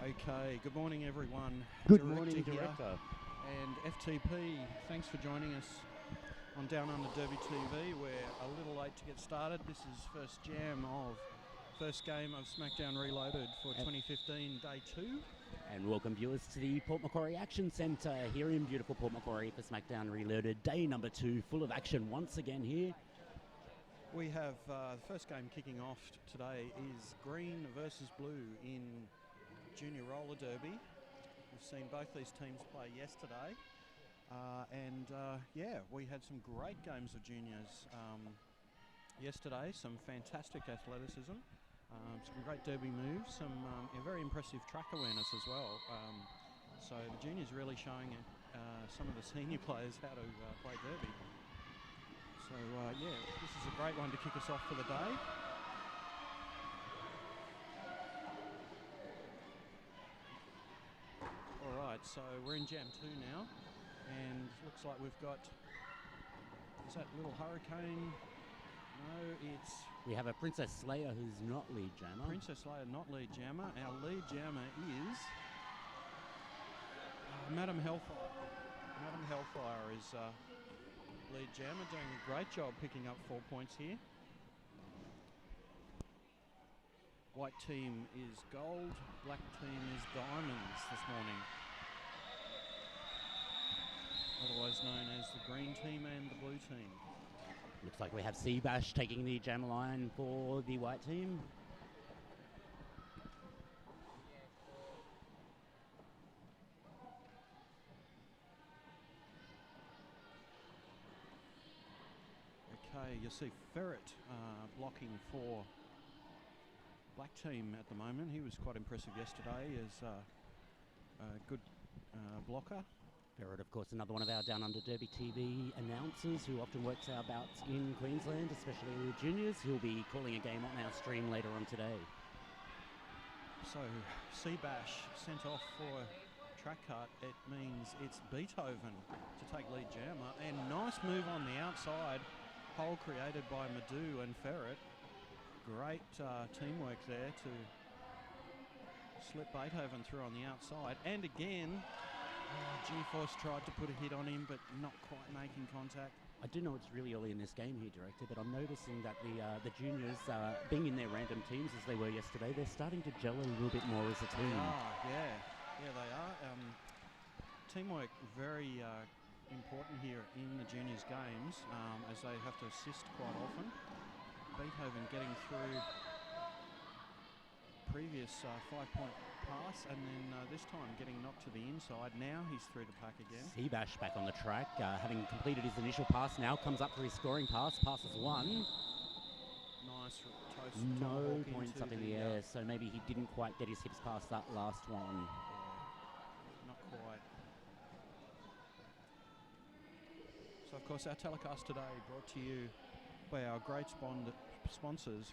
Okay, good morning everyone. Good morning, Director. And FTP, thanks for joining us on Downunder Derby TV. We're a little late to get started. This is first game of SmackDown Reloaded for 2015 Day 2. And welcome viewers to the Port Macquarie Action Centre here in beautiful Port Macquarie for SmackDown Reloaded Day number 2, full of action once again here. We have the first game kicking off today is Green versus Blue in Junior Roller Derby. We've seen both these teams play yesterday, we had some great games of juniors yesterday. Some fantastic athleticism, some great derby moves, some very impressive track awareness as well. So the juniors really showing some of the senior players how to play derby. So this is a great one to kick us off for the day. So we're in Jam 2 now, and looks like we've got, is that Little Hurricane? No, it's... We have a Princess Leia who's not lead jammer. Princess Leia not lead jammer. Our lead jammer is Madam Hellfire. Madam Hellfire is lead jammer, doing a great job picking up 4 points here. White team is gold, black team is diamonds this morning. Otherwise known as the green team and the blue team. Looks like we have Seabash taking the jam line for the white team. Okay, you see Ferret blocking for black team at the moment. He was quite impressive yesterday as a good blocker. Ferret, of course, another one of our Down Under Derby TV announcers who often works our bouts in Queensland, especially with juniors. He'll be calling a game on our stream later on today. So, Seabash sent off for track cut. It means it's Beethoven to take lead jammer. And nice move on the outside. Hole created by Madhu and Ferret. Great teamwork there to slip Beethoven through on the outside. And again... G-Force tried to put a hit on him, but not quite making contact. I do know it's really early in this game here, Director, but I'm noticing that the juniors, being in their random teams as they were yesterday, they're starting to gel a little bit more as a team. Yeah, they are. Teamwork very important here in the juniors games, as they have to assist quite often. Beethoven getting through previous 5-point pass, and then this time getting knocked to the inside. Now he's through the pack again. Seabash back on the track, having completed his initial pass, now comes up for his scoring pass. Passes one. Nice toast. No points up in the air, so maybe he didn't quite get his hips past that last one. Yeah, not quite. So, of course, our telecast today brought to you by our great sponsors,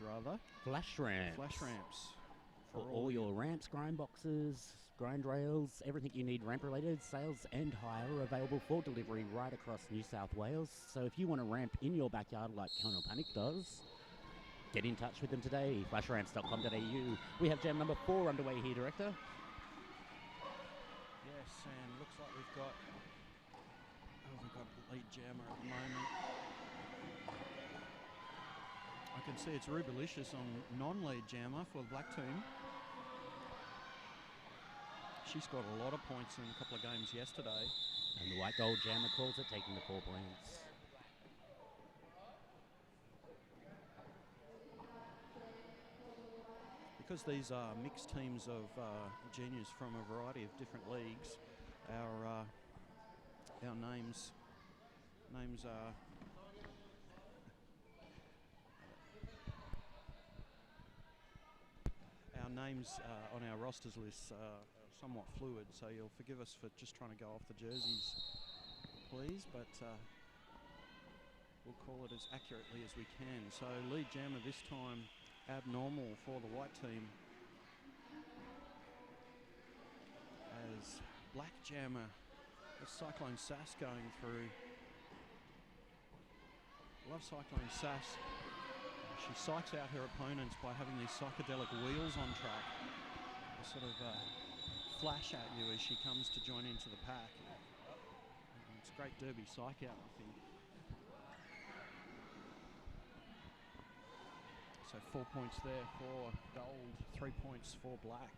Flash Ramps. Flash Ramps. For all your ramps, grind boxes, grind rails, everything you need ramp related, sales and hire are available for delivery right across New South Wales. So if you want a ramp in your backyard like Colonel Panic does, get in touch with them today, flashramps.com.au. We have jam number 4 underway here, Director. Yes, and looks like we've got lead jammer at the moment. I can see it's Rubalicious on non-lead jammer for the black team. She scored a lot of points in a couple of games yesterday. And the white gold jammer calls it, taking the 4 points. Because these are mixed teams of juniors from a variety of different leagues, our names are on our rosters lists are somewhat fluid, so you'll forgive us for just trying to go off the jerseys, please, but we'll call it as accurately as we can. So lead jammer this time abnormal for the white team, as black jammer, the Cyclone Sass going through. Love Cyclone Sass. She psychs out her opponents by having these psychedelic wheels on track. They sort of flash at you as she comes to join into the pack. It's great derby psych out, I think. So 4 points there for gold, 3 points for black.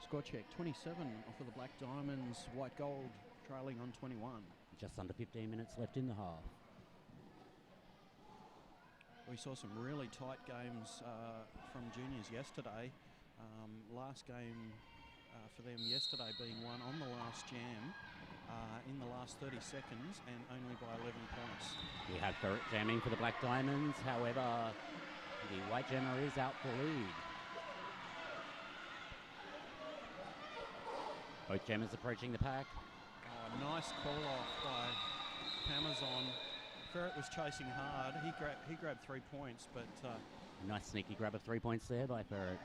Score check, 27 for the Black Diamonds, white gold trailing on 21. Just under 15 minutes left in the half. We saw some really tight games from juniors yesterday. Last game for them yesterday being won on the last jam in the last 30 seconds and only by 11 points. We have Ferret jamming for the Black Diamonds, however, the white jammer is out for lead. Both jammers approaching the pack. Oh, nice call off by Amazon. Ferret was chasing hard. He grabbed 3 points, but Nice sneaky grab of 3 points there by Ferret.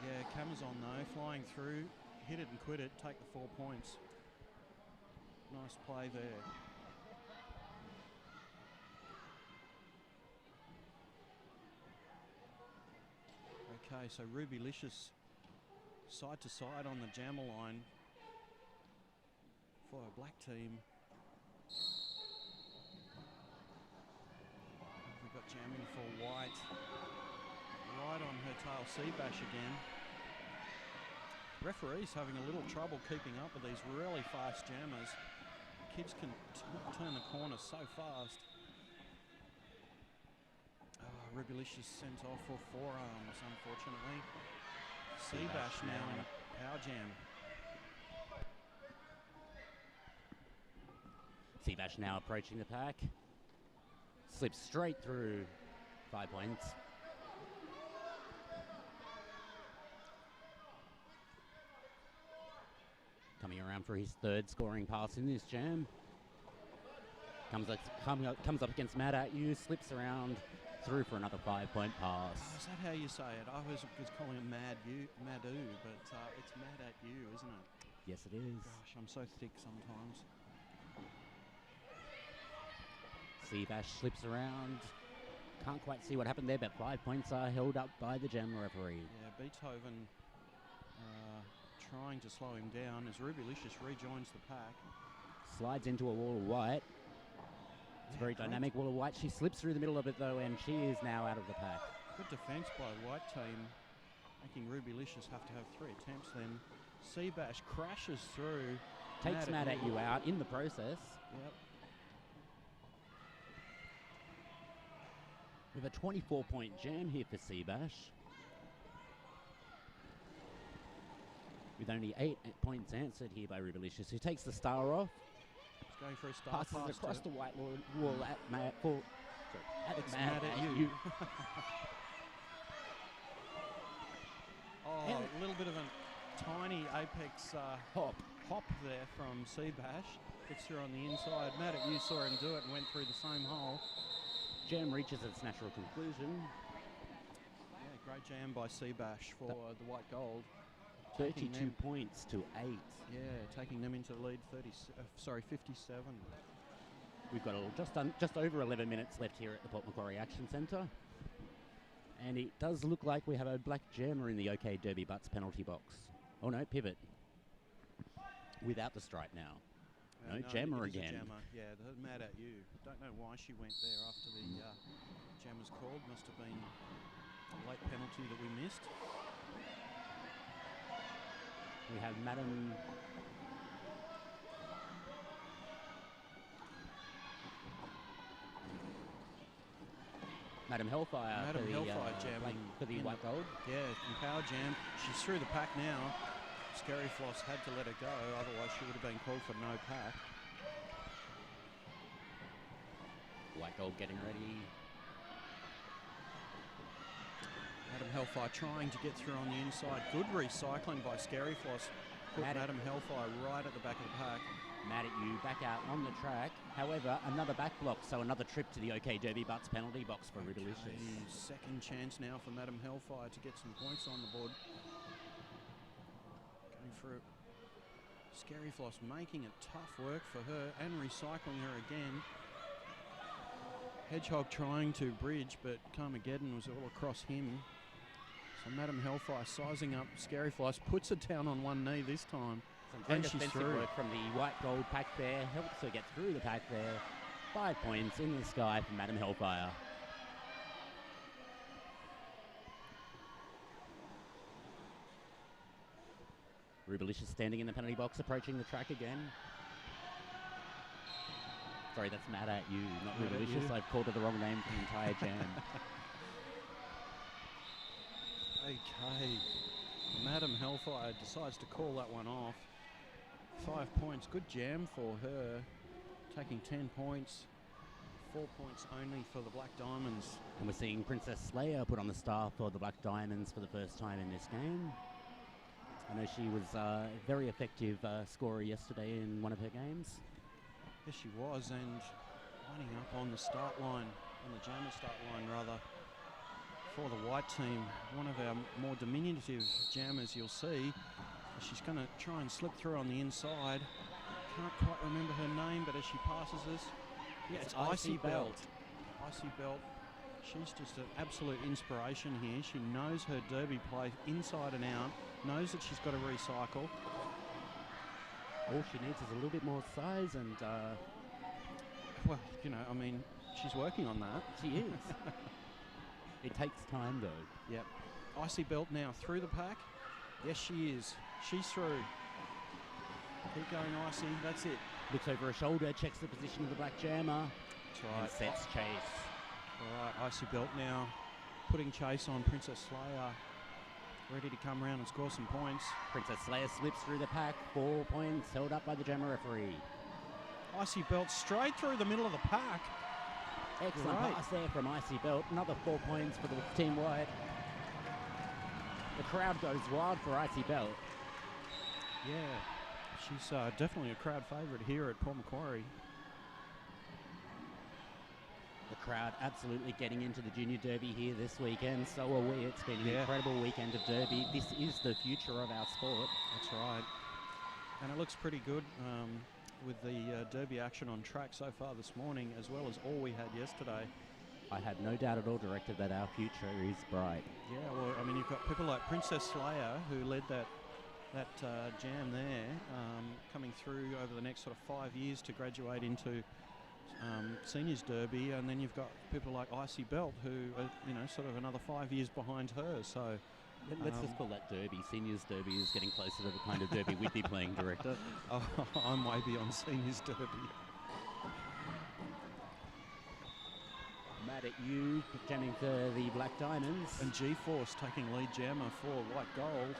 yeah, Camazon though flying through, hit it and quit it, take the 4 points. Nice play there. Okay, so Ruby Licious side to side on the jammer line for a black team. We've got jamming for white. Right on her tail, Seabash again. Referees having a little trouble keeping up with these really fast jammers. Kids can turn the corner so fast. Rubilicious sent off for forearms, unfortunately. Seabash now in a power jam. Seabash now approaching the pack. Slips straight through 5 points. Coming around for his third scoring pass in this jam. Comes up against Mad At You, slips around through for another 5 point pass. Oh, is that how you say it? I was calling it Madu, but it's Mad At You, isn't it? Yes, it is. Gosh, I'm so thick sometimes. Seabash slips around. Can't quite see what happened there, but 5 points are held up by the jam referee. Yeah, Beethoven trying to slow him down as Rubilicious rejoins the pack. Slides into a wall of white. It's a very dynamic wall of white. She slips through the middle of it though, and she is now out of the pack. Good defence by white team, making Rubilicious have to have 3 attempts then. Seabash crashes through. Takes Mad At You out in the process. Yep. With a 24 point jam here for Seabash. With only 8 points answered here by Rubilicious, who takes the star off. He's going for a star Passes pass across the white wall at Mad At You. Oh, a little bit of a tiny apex hop there from Seabash. Gets through on the inside. Mad At You saw him do it and went through the same hole. Jam reaches its natural conclusion. Yeah, great jam by Seabash for the white gold. 32 points to 8. Yeah, taking them into the lead. 57. We've got just over 11 minutes left here at the Port Macquarie Action Centre. And it does look like we have a black jammer in the OK Derby Butts penalty box. Oh no, pivot. Without the stripe now. No, jammer again. Jammer. Yeah, the Mad At You. Don't know why she went there after the jammer's called. Must have been a late penalty that we missed. We have Madam Hellfire. Madam Hellfire jamming for the white gold. Yeah, in power jam. She's through the pack now. Scary Floss had to let her go, otherwise she would have been called for no pack. White gold getting ready. Madam Hellfire trying to get through on the inside. Good recycling by Scary Floss. Put Madam Hellfire right at the back of the pack. Mad At You back out on the track. However, another back block, so another trip to the OK Derby Butts penalty box for Rubilicious. Second chance now for Madam Hellfire to get some points on the board. Going for it. Scary Floss making it tough work for her and recycling her again. Hedgehog trying to bridge, but Carmageddon was all across him. So Madam Hellfire sizing up Scary Floss, puts it down on one knee this time. Some great And she's defensive through. work from the white gold pack there. Helps her get through the pack there. 5 points in the sky for Madam Hellfire. Rubalicious standing in the penalty box, approaching the track again. Sorry, that's Mad at You, not Mad at Rubalicious. You. I've called her the wrong name for the entire jam. Okay. Madam Hellfire decides to call that one off. 5 points. Good jam for her. Taking 10 points. 4 points only for the Black Diamonds. And we're seeing Princess Slayer put on the star for the Black Diamonds for the first time in this game. I know she was a very effective scorer yesterday in one of her games. Yes, she was, and lining up on the start line, on the jammer start line rather, for the white team. One of our more diminutive jammers you'll see. She's going to try and slip through on the inside. Can't quite remember her name, but as she passes us, yeah, it's Icy Belt. Icy Belt. She's just an absolute inspiration here. She knows her derby play inside and out, knows that she's got to recycle. All she needs is a little bit more size and... Well, you know, I mean, she's working on that. She is. It takes time, though. Yep. Icy Belt now through the pack. Yes, she is. She's through. Keep going, Icy. That's it. Looks over her shoulder, checks the position of the black jammer. That's right. And sets chase. All right, Icy Belt now putting chase on Princess Slayer. Ready to come around and score some points. Princess Slayer slips through the pack. 4 points held up by the jammer referee. Icy Belt straight through the middle of the pack. Excellent Great. pass there from Icy Belt. Another 4 points for the team white. The crowd goes wild for Icy Belt. Yeah, she's definitely a crowd favourite here at Port Macquarie. The crowd absolutely getting into the Junior Derby here this weekend. So are we. It's been an Yeah. incredible weekend of Derby. This is the future of our sport. That's right. And it looks pretty good with the Derby action on track so far this morning, as well as all we had yesterday. I have no doubt at all, Director, that our future is bright. Yeah, well, I mean, you've got people like Princess Slayer, who led that jam there, coming through over the next sort of 5 years to graduate into Seniors Derby, and then you've got people like Icy Belt, who are, you know, sort of another 5 years behind her. So Let's just call that Derby. Seniors Derby is getting closer to the kind of Derby we'd be playing, Director. I'm way beyond Seniors Derby. Mad at You, jamming for the Black Diamonds. And G-Force taking lead jammer for White Gold.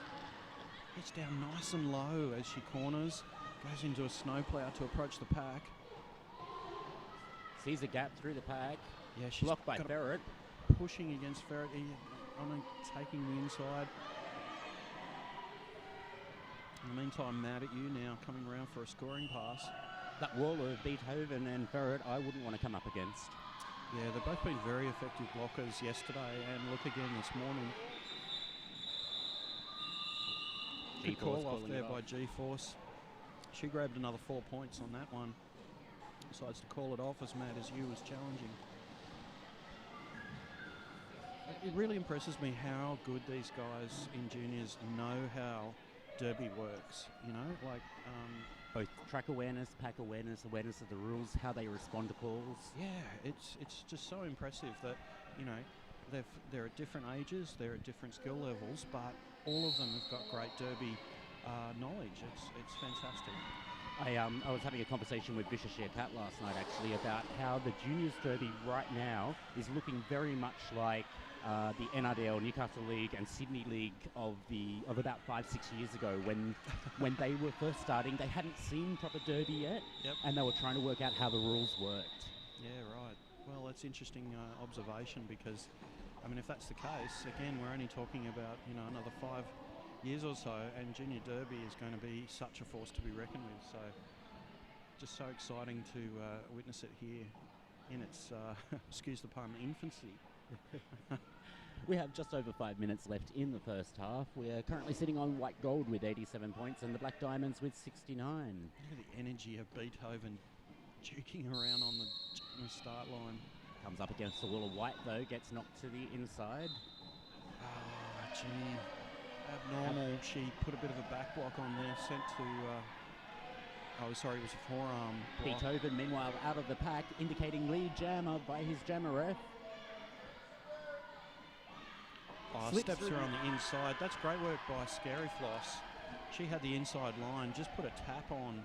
Gets down nice and low as she corners, goes into a snowplow to approach the pack. Sees a gap through the pack. Yeah, she's Blocked by got Ferret. pushing against Ferret. Taking the inside. In the meantime, Mad at You now coming around for a scoring pass. That wall of Beethoven and Ferret, I wouldn't want to come up against. Yeah, they've both been very effective blockers yesterday, and look again this morning. Good call off there by G-Force. She grabbed another 4 points on that one. Decides to call it off as Mad as You was challenging. It really impresses me how good these guys in juniors know how Derby works. You know, like Both track awareness, pack awareness, awareness of the rules, how they respond to calls. yeah, it's just so impressive that, you know, they're at different ages, they're at different skill levels, but all of them have got great Derby knowledge. It's fantastic. I was having a conversation with Vicious Cat last night actually about how the Juniors Derby right now is looking very much like the NRDL, Newcastle League and Sydney League of about 5-6 years ago when they were first starting. They hadn't seen proper Derby yet, Yep. and they were trying to work out how the rules worked. Yeah, right. Well, that's interesting observation because, I mean, if that's the case, again, we're only talking about, you know, another 5 years or so, and Junior Derby is going to be such a force to be reckoned with. So, just so exciting to witness it here in its, excuse the pun, infancy. We have just over 5 minutes left in the first half. We are currently sitting on White Gold with 87 points and the Black Diamonds with 69. Look at the energy of Beethoven juking around on the start line. Comes up against the wall of white though, gets knocked to the inside. Ah, gee. abnormal. She put a bit of a back block on there, sent to, oh sorry, it was a forearm block. Beethoven, meanwhile, out of the pack, indicating lead jammer by his jammer ref. Oh, steps through on the inside. That's great work by Scary Floss. She had the inside line, just put a tap on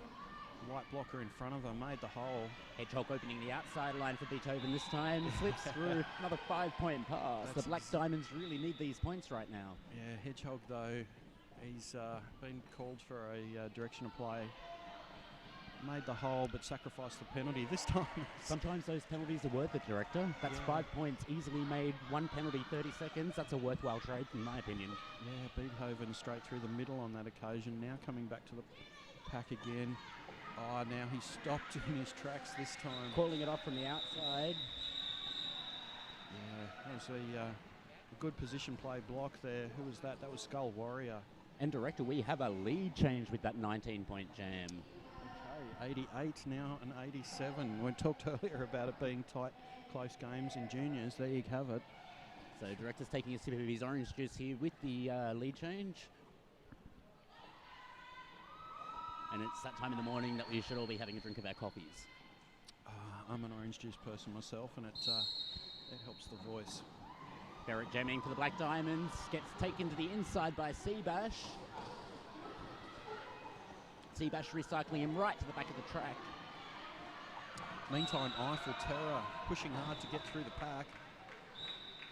the white blocker in front of her, made the hole. Hedgehog opening the outside line for Beethoven this time. Slips through another 5-point pass. The Black Diamonds really need these points right now. Yeah, Hedgehog though, he's been called for a direction of play. Made the hole but sacrificed the penalty this time. Sometimes those penalties are worth it, Director. That's 5 points easily made. One penalty, 30 seconds. That's a worthwhile trade in my opinion. Yeah, Beethoven straight through the middle on that occasion. Now coming back to the pack again. Oh, now he's stopped in his tracks this time. Calling it off from the outside. Yeah, that was a good position play block there. Who was that? That was Skull Warrior. And Director, we have a lead change with that 19-point jam. Okay, 88 now and 87. We talked earlier about it being tight, close games in juniors. There you have it. So Director's taking a sip of his orange juice here with the lead change. And it's that time in the morning that we should all be having a drink of our coffees. I'm an orange juice person myself, and it helps the voice. Barrett jamming for the Black Diamonds. Gets taken to the inside by Seabash. Seabash recycling him right to the back of the track. Meantime, Eiffel Terror pushing hard to get through the pack.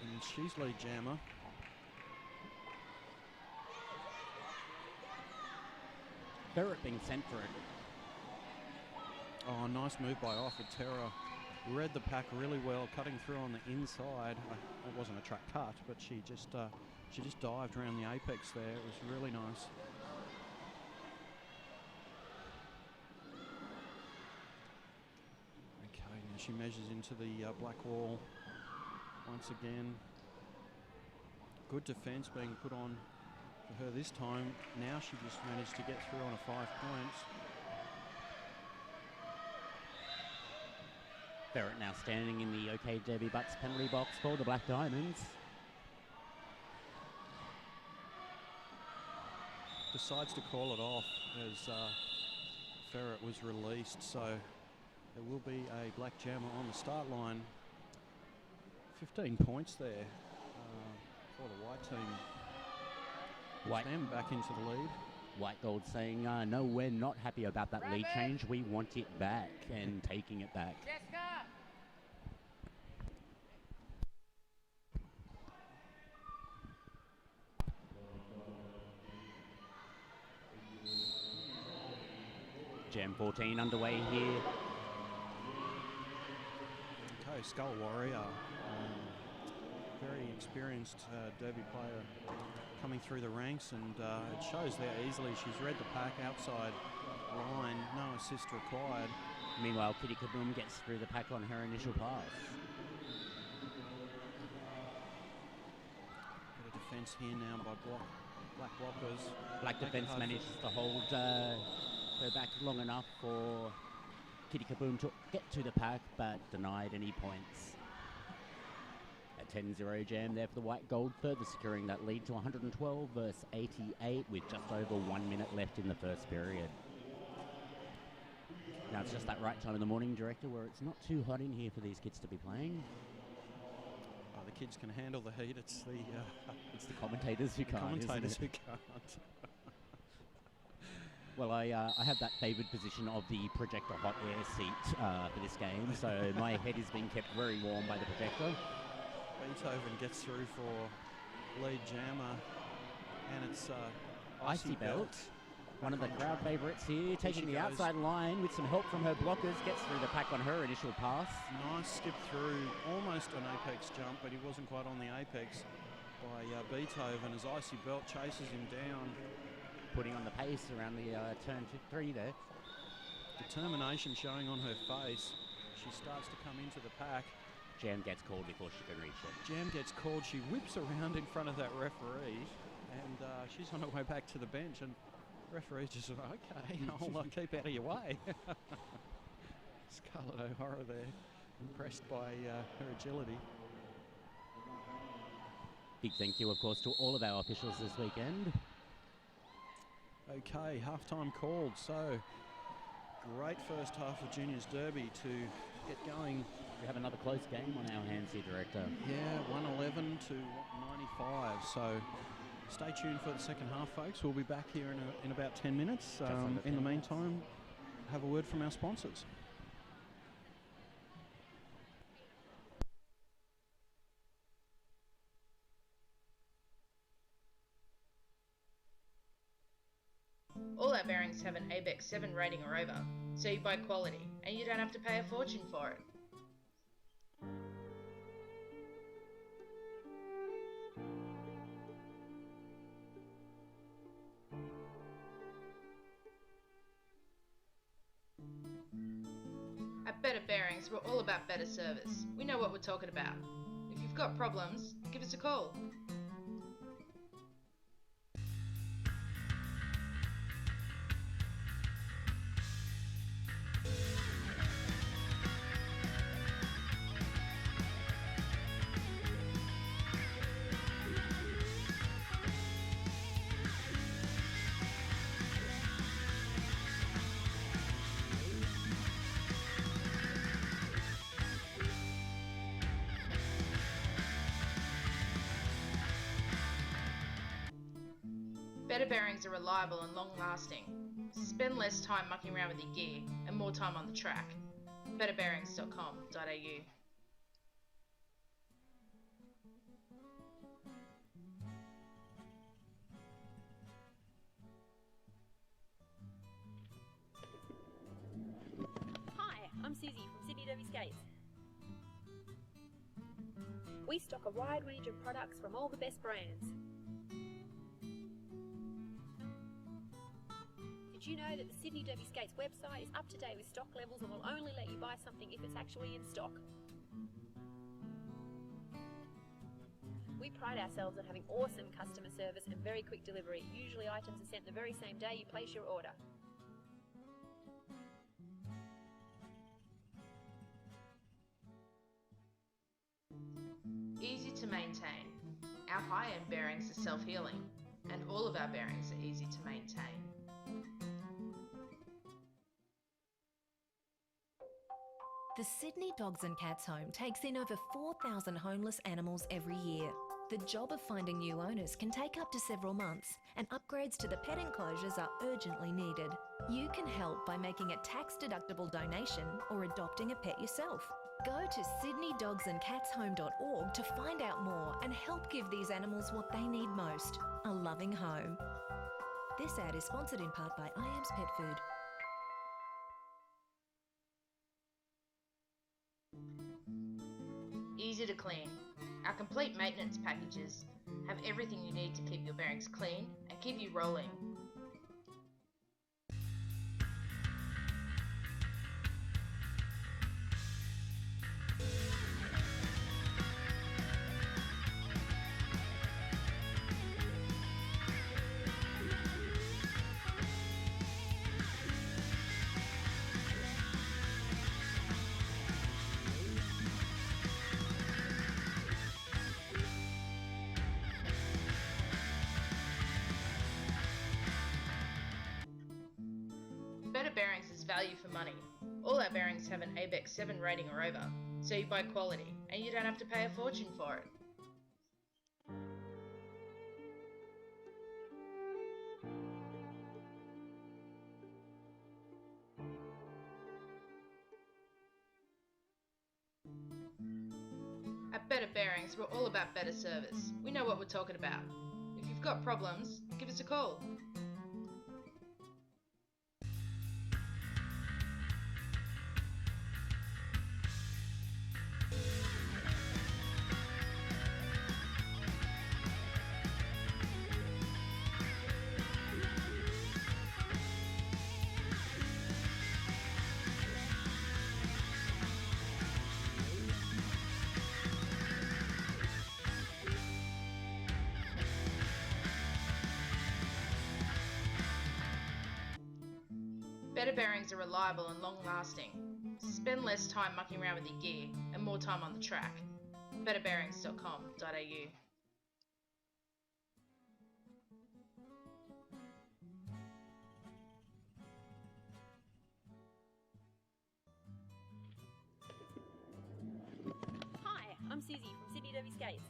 And she's lead jammer. Barrett being sent for it. Oh, nice move by Eiffel Terror. Read the pack really well, cutting through on the inside. It wasn't a track cut, but she just dived around the apex there. It was really nice. Okay, now she measures into the black wall once again. Good defence being put on for her this time. Now she just managed to get through on a 5 points. Barrett now standing in the OK Debbie Butts penalty box for the Black Diamonds. Decides to call it off as Ferret was released, so there will be a black jammer on the start line. 15 points there for the white team. White them back into the lead. White Gold saying, no, we're not happy about that lead change. We want it back, and taking it back. Jam 14 underway here. Okay, Skull Warrior, very experienced derby player coming through the ranks, and it shows there easily. She's read the pack outside line, no assist required. Meanwhile, Kitty Kaboom gets through the pack on her initial pass. Bit of defence here now by black blockers. Black defence manages to hold her back long enough for Kitty Kaboom to get to the pack, but denied any points. A 10-0 jam there for the White Gold, further securing that lead to 112 versus 88 with just over 1 minute left in the first period. Now it's just that right time in the morning, Director, where it's not too hot in here for these kids to be playing. Oh, the kids can handle the heat. It's the it's the commentators who can't. Commentators who can't. Well, I have that favoured position of the projector hot air seat for this game, so my head is being kept very warm by the projector. Beethoven gets through for lead jammer, and it's Icy Belt. One of the crowd favourites here, taking the outside line with some help from her blockers, gets through the pack on her initial pass. Nice skip through, almost an apex jump, but he wasn't quite on the apex by Beethoven as Icy Belt chases him down. Putting on the pace around the turn 3 there. Determination showing on her face. She starts to come into the pack. Jam gets called before she can reach it. Jam gets called. She whips around in front of that referee, and she's on her way back to the bench. And referee's just like, okay, I'll keep out of your way. Scarlett O'Hara there, impressed by her agility. Big thank you, of course, to all of our officials this weekend. Okay, halftime called. So great first half of Juniors Derby to get going. We have another close game on our hands here, Director. Yeah, 111 to 95. So stay tuned for the second half, folks. We'll be back here in about 10 minutes. In the meantime, have a word from our sponsors. All our bearings have an ABEX 7 rating or over, so you buy quality and you don't have to pay a fortune for it. At Better Bearings, we're all about better service. We know what we're talking about. If you've got problems, give us a call. Better Bearings are reliable and long-lasting. Spend less time mucking around with your gear and more time on the track. betterbearings.com.au. Hi, I'm Susie from Sydney Derby Skates. We stock a wide range of products from all the best brands. Did you know that the Sydney Derby Skates website is up to date with stock levels and will only let you buy something if it's actually in stock? We pride ourselves on having awesome customer service and very quick delivery. Usually items are sent the very same day you place your order. Easy to maintain. Our high-end bearings are self-healing, and all of our bearings are easy to maintain. The Sydney Dogs and Cats Home takes in over 4,000 homeless animals every year. The job of finding new owners can take up to several months, and upgrades to the pet enclosures are urgently needed. You can help by making a tax-deductible donation or adopting a pet yourself. Go to sydneydogsandcatshome.org to find out more and help give these animals what they need most, a loving home. This ad is sponsored in part by IAMS Pet Food. Easy to clean. Our complete maintenance packages have everything you need to keep your bearings clean and keep you rolling. Better Bearings is value for money. All our bearings have an ABEX 7 rating or over, so you buy quality and you don't have to pay a fortune for it. At Better Bearings, we're all about better service. We know what we're talking about. If you've got problems, give us a call. Better Bearings are reliable and long-lasting. Spend less time mucking around with your gear and more time on the track. betterbearings.com.au. Hi, I'm Susie from Sydney Derby Skates.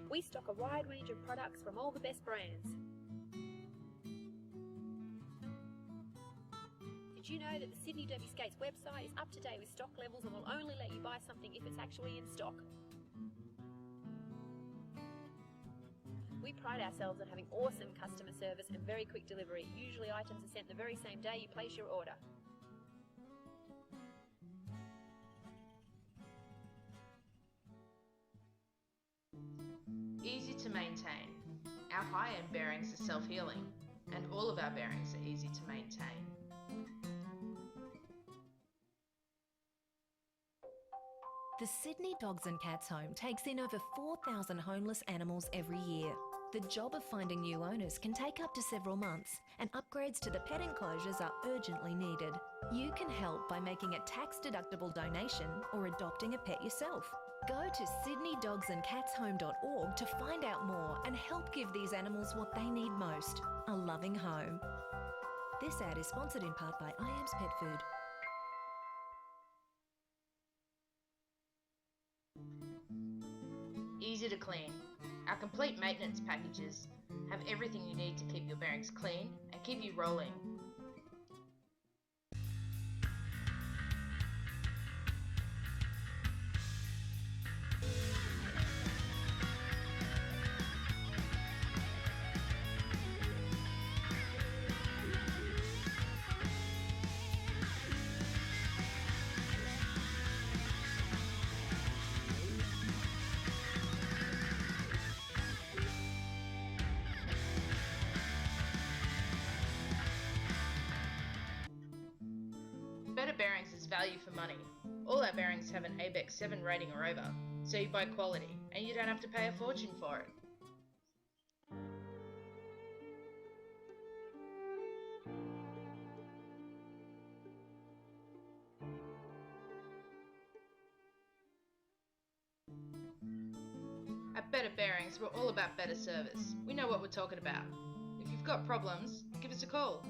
We stock a wide range of products from all the best brands. Did you know that the Sydney Derby Skates website is up to date with stock levels and will only let you buy something if it's actually in stock? We pride ourselves on having awesome customer service and very quick delivery. Usually items are sent the very same day you place your order. Easy to maintain. Our high-end bearings are self-healing, and all of our bearings are easy to maintain. The Sydney Dogs and Cats Home takes in over 4,000 homeless animals every year. The job of finding new owners can take up to several months, and upgrades to the pet enclosures are urgently needed. You can help by making a tax-deductible donation or adopting a pet yourself. Go to sydneydogsandcatshome.org to find out more and help give these animals what they need most, a loving home. This ad is sponsored in part by IAMS Pet Food. Easy to clean. Our complete maintenance packages have everything you need to keep your bearings clean and keep you rolling. Better Bearings is value for money. All our bearings have an ABEX 7 rating or over, so you buy quality and you don't have to pay a fortune for it. At Better Bearings, we're all about better service. We know what we're talking about. If you've got problems, give us a call.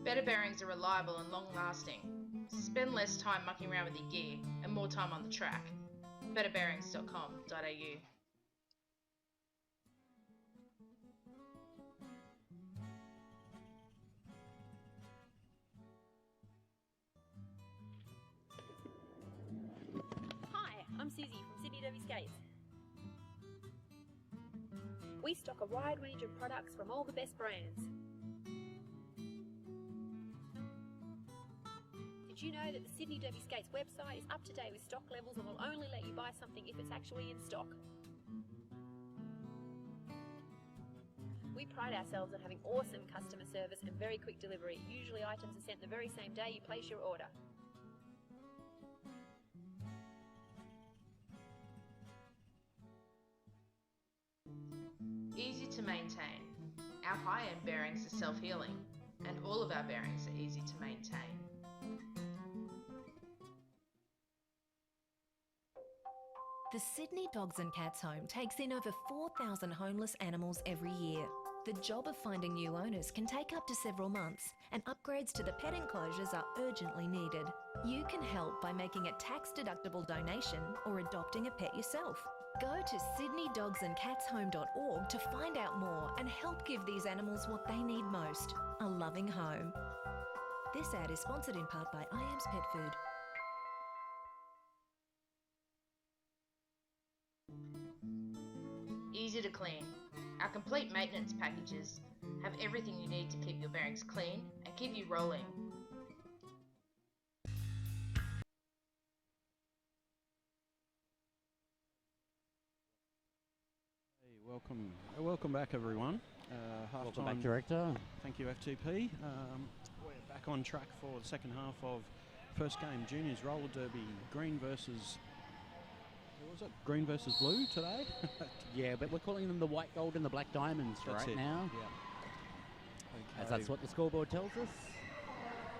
Better Bearings are reliable and long-lasting. Spend less time mucking around with your gear and more time on the track. betterbearings.com.au. Hi, I'm Susie from Sydney Derby Skates. We stock a wide range of products from all the best brands. Did you know that the Sydney Derby Skates website is up to date with stock levels and will only let you buy something if it's actually in stock? We pride ourselves on having awesome customer service and very quick delivery. Usually items are sent the very same day you place your order. Easy to maintain. Our high-end bearings are self-healing, and all of our bearings are easy to maintain. The Sydney Dogs and Cats Home takes in over 4,000 homeless animals every year. The job of finding new owners can take up to several months, and upgrades to the pet enclosures are urgently needed. You can help by making a tax-deductible donation or adopting a pet yourself. Go to sydneydogsandcatshome.org to find out more and help give these animals what they need most, a loving home. This ad is sponsored in part by IAMS Pet Food. Easy to clean. Our complete maintenance packages have everything you need to keep your bearings clean and keep you rolling. Welcome back, everyone. Welcome Half-time. back, Director. Thank you, FTP. We're back on track for the second half of first game, Juniors Roller Derby, green versus... Who was it? Green versus blue today? Yeah, but we're calling them the white, gold, and the black diamonds That's right it. now, Yeah. as Okay. that's what the scoreboard tells us.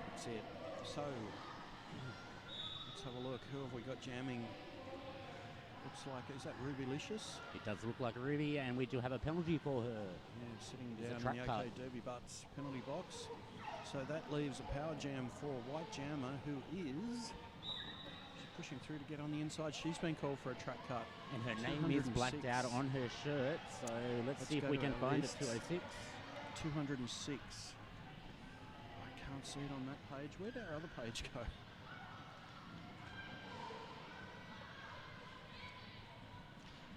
That's it. So, let's have a look. Who have we got jamming? Looks like, is that Rubylicious? It does look like Ruby, and we do have a penalty for her. Yeah, sitting It's a down track in the cut. OK Derby Butts penalty box. So that leaves a power jam for White Jammer, who is... She's pushing through to get on the inside. She's been called for a track cut. And her name is blacked out on her shirt, so let's see if go we to can our find lists. it. 206. 206. I can't see it on that page. Where'd our other page go?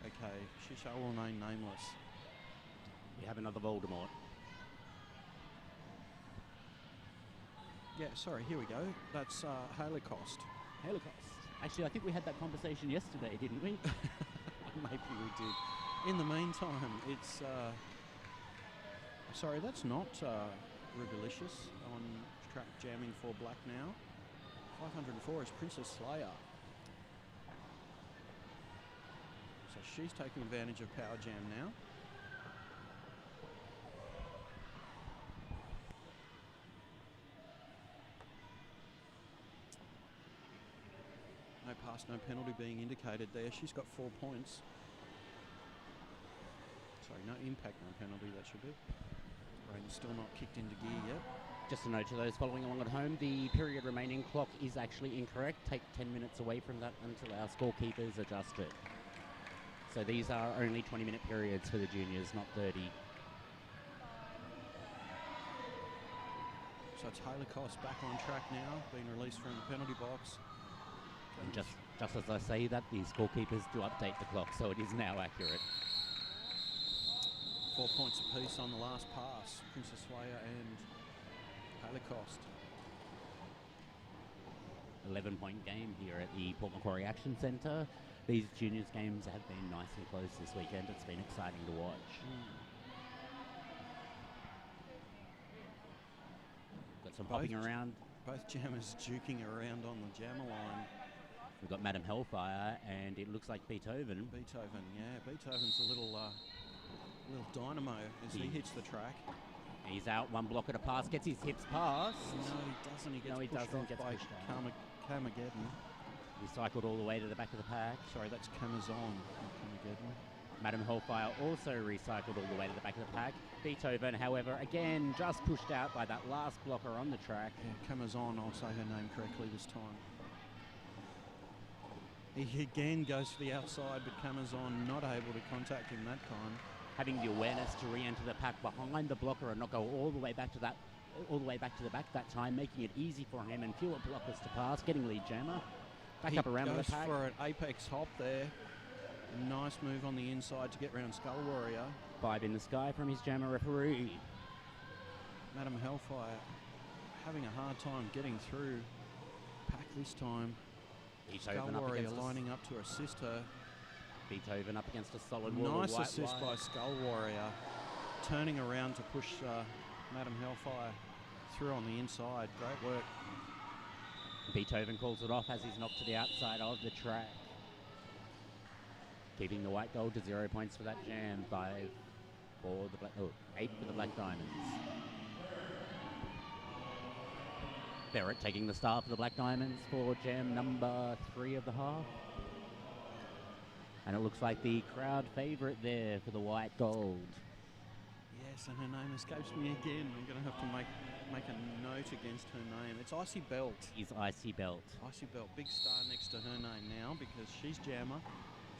Okay, she shall remain nameless. We have another Voldemort. Yeah, sorry, here we go. That's Holocaust. Holocaust. Actually, I think we had that conversation yesterday, didn't we? Maybe we did. In the meantime, it's... sorry, that's not Rubylicious on track jamming for black now. 504 is Princess Slayer. So she's taking advantage of power jam now. No pass, no penalty being indicated there. She's got 4 points. Sorry, no impact, no penalty, that should be. Rain's still not kicked into gear yet. Just a note to those following along at home, the period remaining clock is actually incorrect. Take 10 minutes away from that until our scorekeepers adjust it. So these are only 20-minute periods for the juniors, not 30. So it's Holocaust back on track now, being released from the penalty box. And just as I say that, the scorekeepers do update the clock, so it is now accurate. 4 points apiece on the last pass, Princess Slayer and Holocaust. 11-point game here at the Port Macquarie Action Centre. These juniors games have been nice and close this weekend. It's been exciting to watch. Got some hopping around. Both jammers duking around on the jammer line. We've got Madam Hellfire, and it looks like Beethoven. Beethoven, yeah. Beethoven's a little dynamo as he hits the track. He's out, one block at a pass, gets his hips past. No, he doesn't. He gets No, he pushed doesn't, off gets by pushed out. Carmageddon. He cycled all the way to the back of the pack. Sorry, that's Camazon, not Carmageddon. Madam Hellfire also recycled all the way to the back of the pack. Beethoven, however, again, just pushed out by that last blocker on the track. Yeah, Camazon, I'll say her name correctly this time. He again goes for the outside, but Camazon not able to contact him that time. Having the awareness to re-enter the pack behind the blocker and not go all the way back to the back that time, making it easy for him and fewer blockers to pass, getting lead jammer. Back up around the goes pack. for an apex hop there. Nice move on the inside to get round Skull Warrior. 5 in the sky from his jammer referee. Madam Hellfire having a hard time getting through pack this time. Skull Beethoven up Warrior against lining up to assist her. Beethoven up against a solid wall. Nice of white assist wire. by Skull Warrior. Turning around to push Madam Hellfire through on the inside. Great work. Beethoven calls it off as he's knocked to the outside of the track. Keeping the white gold to 0 points for that jam. 5 for the black, 8 for the black diamonds. Ferret taking the star for the black diamonds for jam number 3 of the half. And it looks like the crowd favourite there for the white gold. Yes, and her name escapes me again. I'm going to have to make a note against her name. It's Icy Belt. Is Icy Belt. Icy Belt, big star next to her name now because she's jammer.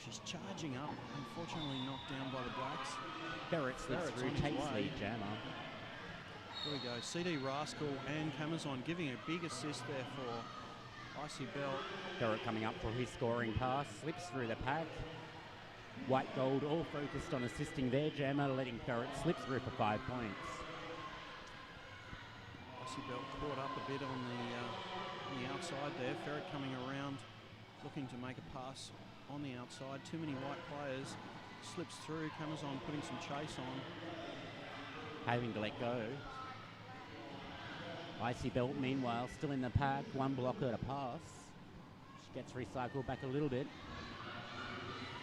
She's charging up, unfortunately knocked down by the blacks. Ferret slips Ferret's through, on his takes way. lead jammer. There we go. CD Rascal and Camazon giving a big assist there for Icy Belt. Ferret coming up for his scoring pass, slips through the pack. White gold all focused on assisting their jammer, letting Ferret slip through for 5 points. Icy Belt caught up a bit on the outside there. Ferret coming around, looking to make a pass on the outside. Too many white players. slips through. Camazon putting some chase on. Having to let go. Icy Belt, meanwhile, still in the pack. One blocker to pass. She gets recycled back a little bit.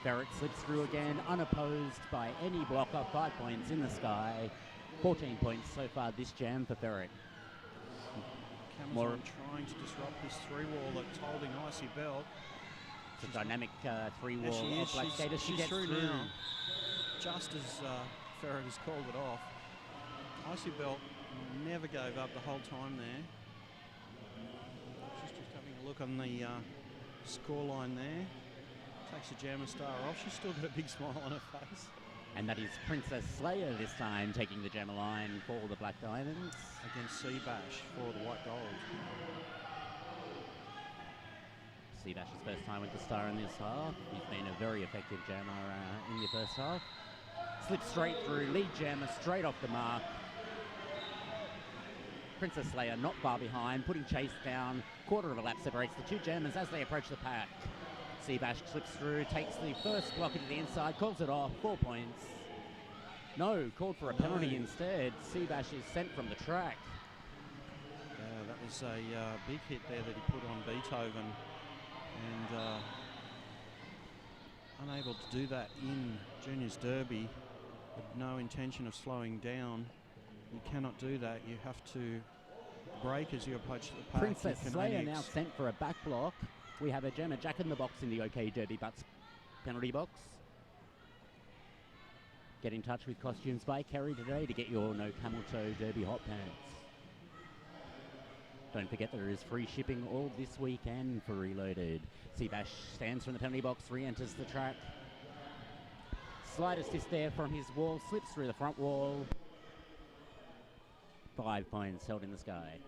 Ferret slips through again, unopposed by any blocker. 5 points in the sky. 14 points so far this jam for Ferret. Camazon trying to disrupt this three wall that's holding Icy Belt. It's a dynamic three wall she of is. Black Skater. She She's gets through now. Just as Ferret has called it off. Icy Belt never gave up the whole time there. She's just having a look on the scoreline there. Takes the Jammer star off. She's still got a big smile on her face. And that is Princess Slayer this time, taking the Jammer line for the Black Diamonds. Against Seabash for the White Gold. Seabash's first time with the star in this half. He's been a very effective jammer in the first half. Slips straight through, lead jammer straight off the mark. Princess Slayer not far behind, putting chase down. Quarter of a lap separates the two jammers as they approach the pack. Seabash slips through, takes the first blocker to the inside, calls it off, 4 points. No, called for a penalty instead. Seabash is sent from the track. That was a big hit there that he put on Beethoven. And unable to do that in Juniors Derby, with no intention of slowing down. You cannot do that. You have to brake as you approach the pack. Princess Slayer now sent for a back block. We have a jammer Jack in the Box in the OK Derby Butts penalty box. Get in touch with Costumes by Kerry today to get your No Camel Toe Derby hot pants. Don't forget there is free shipping all this weekend for Reloaded. Seabash stands from the penalty box, re-enters the track. Slide assist there from his wall, slips through the front wall. 5 points held in the sky.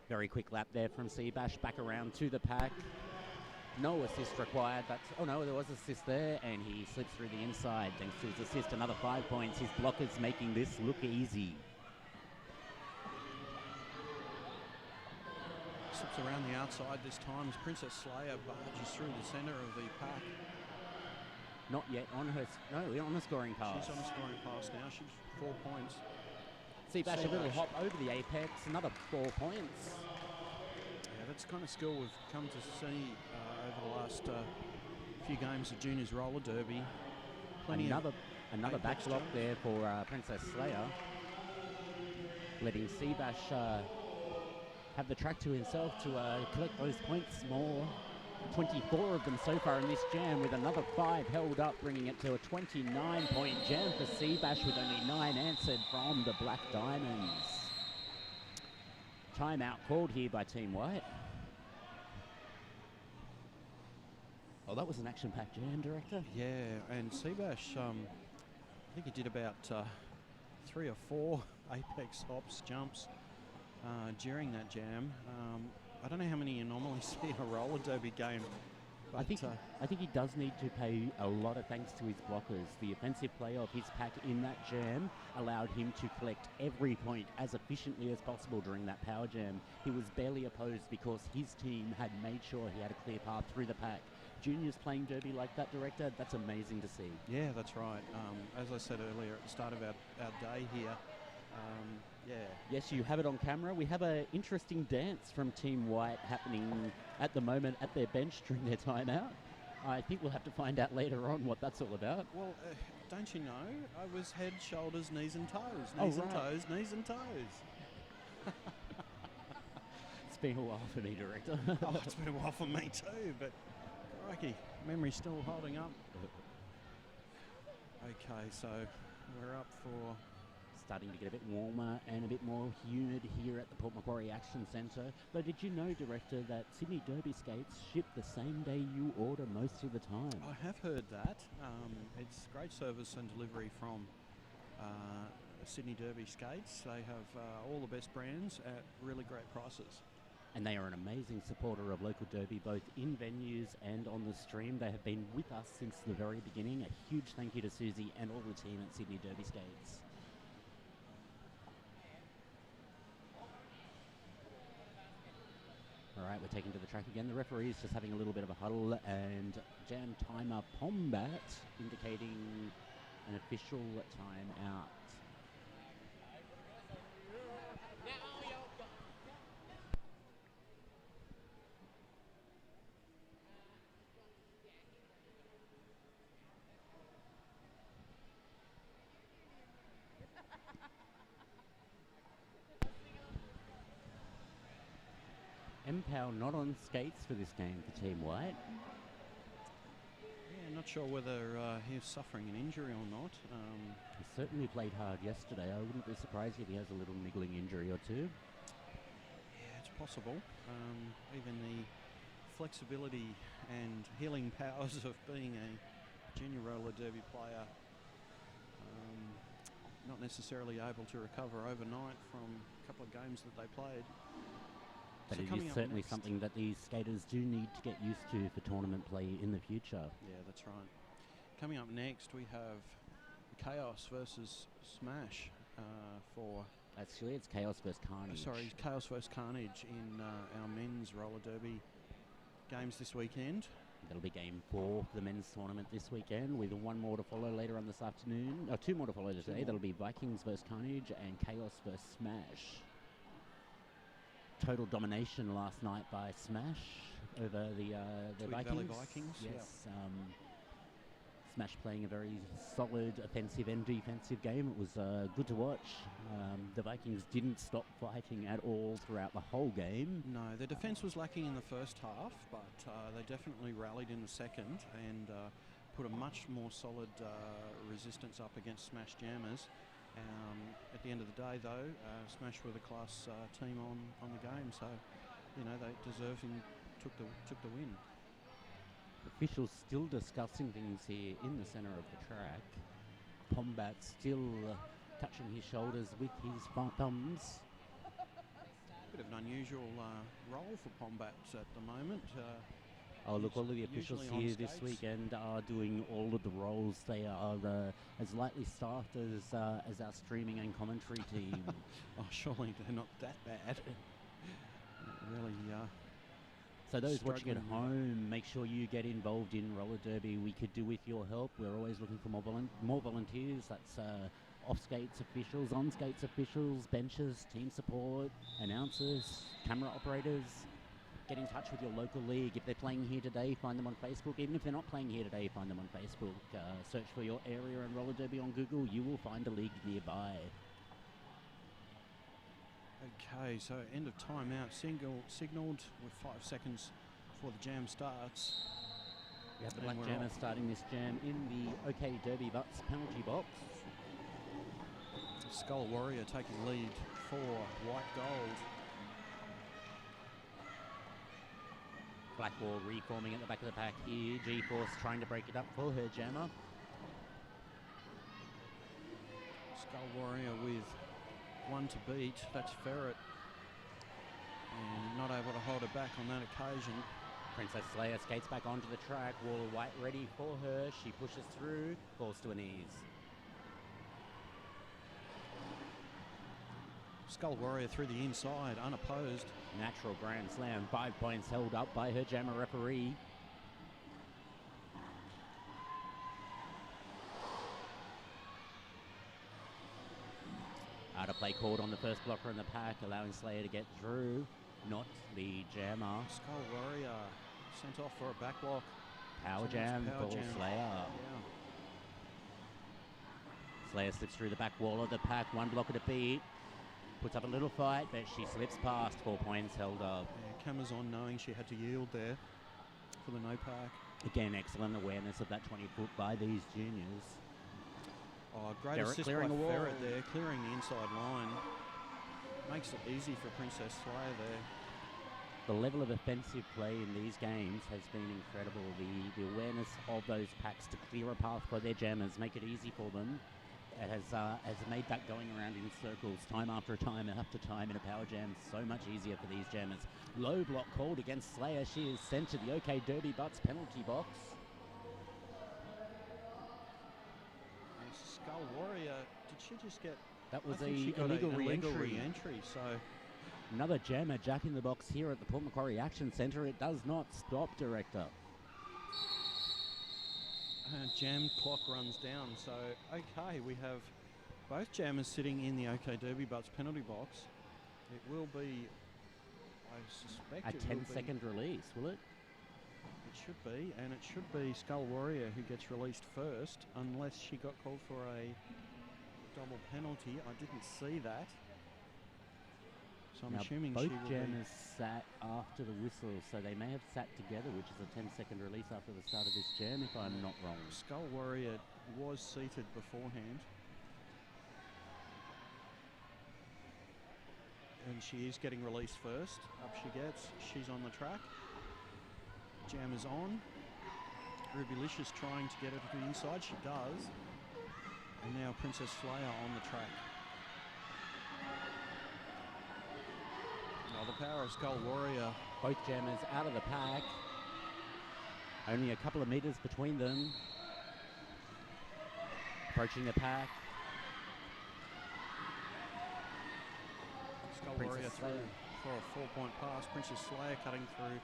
Very quick lap there from Seabash, back around to the pack. No assist required, but oh no, there was assist there, and he slips through the inside thanks to his assist. Another 5 points. His blockers making this look easy. Slips around the outside this time as Princess Slayer barges through the centre of the pack. Not yet on her, no, on the scoring pass. She's on the scoring pass now. She's 4 points. Seabash a little hop over the apex, another 4 points. Yeah, that's the kind of skill we've come to see over the last few games of Juniors Roller Derby. Another back block there for Princess Slayer. Letting Seabash have the track to himself to collect those points more. 24 of them so far in this jam, with another 5 held up, bringing it to a 29-point jam for Seabash, with only 9 answered from the Black Diamonds. Timeout called here by Team White. Oh, that was an action-packed jam, Director. Yeah, and Seabash, I think he did about 3 or 4 apex hops, jumps during that jam. I don't know how many you normally see in a roller derby game. But I think he does need to pay a lot of thanks to his blockers. The offensive play of his pack in that jam allowed him to collect every point as efficiently as possible during that power jam. He was barely opposed because his team had made sure he had a clear path through the pack. Juniors playing derby like that, Director, that's amazing to see. Yeah, that's right. As I said earlier at the start of our day here, yeah. Yes, you have it on camera. We have an interesting dance from Team White happening at the moment at their bench during their timeout. I think we'll have to find out later on what that's all about. Well, don't you know? I was head, shoulders, knees and toes. Knees and toes, knees and toes. It's been a while for me, Director. Oh, it's been a while for me too, but crikey, memory's still holding up. Okay, so we're up for... Starting to get a bit warmer and a bit more humid here at the Port Macquarie Action Centre. But did you know, Director, that Sydney Derby skates ship the same day you order most of the time? I have heard that. It's great service and delivery from Sydney Derby skates. They have all the best brands at really great prices. And they are an amazing supporter of local derby, both in venues and on the stream. They have been with us since the very beginning. A huge thank you to Susie and all the team at Sydney Derby Skates. All right, we're taking to the track again. The referee's just having a little bit of a huddle, and jam timer Pombat indicating an official time out. Empow not on skates for this game for Team White. Yeah, not sure whether he was suffering an injury or not. He certainly played hard yesterday. I wouldn't be surprised if he has a little niggling injury or two. Yeah, it's possible. Even the flexibility and healing powers of being a junior roller derby player, not necessarily able to recover overnight from a couple of games that they played. But So it coming is up certainly next- something that these skaters do need to get used to for tournament play in the future. Yeah, that's right. Coming up next, we have Chaos versus Smash for... Actually, it's Chaos vs Carnage. Sorry, Chaos versus Carnage in our men's roller derby games this weekend. That'll be game 4 for the men's tournament this weekend, with one more to follow later on this afternoon. Or 2 more to follow today. That'll be Vikings versus Carnage and Chaos versus Smash. Total domination last night by Smash over the Tweed Vikings. Valley Vikings, Yes. Smash playing a very solid offensive and defensive game. It was good to watch. The Vikings didn't stop fighting at all throughout the whole game. No, their defence was lacking in the first half, but they definitely rallied in the second and put a much more solid resistance up against Smash Jammers. At the end of the day, though, Smash were the class team on the game, so you know they deserved and took the win. Officials still discussing things here in the centre of the track. Pombat still touching his shoulders with his thumbs. Bit of an unusual role for Pombat at the moment. Oh, look, He's all of the officials usually on here this skates. weekend are doing all of the roles. They are as lightly staffed as our streaming and commentary team. Oh, surely they're not that bad. Really, So those watching at struggling. home, make sure you get involved in roller derby. We could do with your help. We're always looking for more volunteers. That's off skates officials, on skates officials, benches, team support, announcers, camera operators. Get in touch with your local league. If they're playing here today, find them on Facebook. Even if they're not playing here today, find them on Facebook. Search for your area and roller derby on Google. You will find a league nearby. Okay, so end of timeout signalled with 5 seconds before the jam starts. We have the And Black we're Jammer off. starting this jam in the OK Derby Butts penalty box. Skull Warrior taking lead for White Gold. Black Wall reforming at the back of the pack here. G-Force trying to break it up for her jammer. Skull Warrior with 1 to beat. That's Ferret. And not able to hold her back on that occasion. Princess Slayer skates back onto the track. Wall of White ready for her. She pushes through, falls to her knees. Skull Warrior through the inside, unopposed. Natural grand slam. 5 points held up by her jammer referee. Out of play called on the first blocker in the pack, allowing Slayer to get through. Not the jammer. Skull Warrior sent off for a backlock. Power So jam that's power for jam. Slayer. Yeah. Slayer slips through the back wall of the pack. 1 blocker to beat. Puts up a little fight, but she slips past. 4 points held up. Yeah, cameras on, knowing she had to yield there for the no pack. Again, excellent awareness of that 20-foot by these juniors. Oh, great Ferret assist by clearing the wall. Ferret there, clearing the inside line. Makes it easy for Princess Slayer there. The level of offensive play in these games has been incredible. The awareness of those packs to clear a path for their jammers, make it easy for them. It has made that going around in circles time after time after time in a power jam so much easier for these jammers. Low block called against Slayer. She is sent to the OK Derby Butts penalty box. And Skull Warrior, did she just get... That was I think a she got illegal an illegal re-entry. re-entry, so Another jammer jack in the box here at the Port Macquarie Action Centre. It does not stop, Director. Jam clock runs down. So, okay, we have both jammers sitting in the OK Derby Butts penalty box. It will be, I suspect, A 10-second release, will it? It should be, and it should be Skull Warrior who gets released first, unless she got called for a double penalty. I didn't see that. So I'm Now, assuming both she will jammers sat after the whistle, so they may have sat together, which is a 10-second release after the start of this jam, if I'm not wrong. Skull Warrior was seated beforehand. And she is getting released first. Up she gets. She's on the track. Jam is on. Rubylicious trying to get her to the inside. She does. And now Princess Slayer on the track. Oh, the power of Skull Warrior. Both jammers out of the pack. Only a couple of metres between them. Approaching the pack. Skull Princess Warrior through Slayer. for a 4-point pass. Princess Slayer cutting through.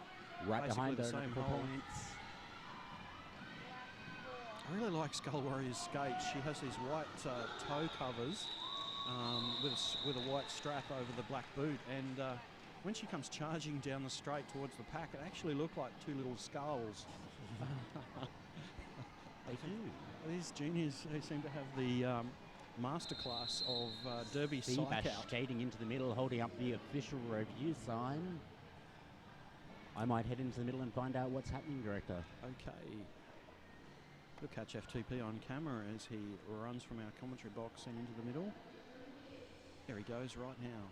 Right Basically behind the her, same a couple hole. points. I really like Skull Warrior's skates. She has these white toe covers with a white strap over the black boot, and when she comes charging down the straight towards the pack, it actually looked like two little skulls. They do. These juniors, they seem to have the masterclass of Derby psych Seabash out. skating into the middle, holding up the official review sign. I might head into the middle and find out what's happening, Director. Okay. We'll catch FTP on camera as he runs from our commentary box and into the middle. There he goes right now.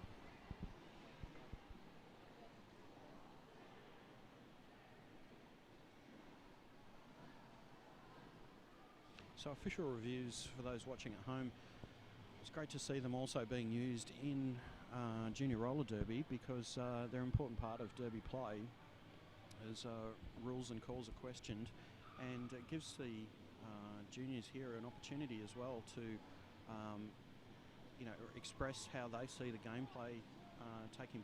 So official reviews for those watching at home. It's great to see them also being used in Junior Roller Derby because they're an important part of Derby play as rules and calls are questioned, and it gives the juniors here an opportunity as well to express how they see the gameplay taking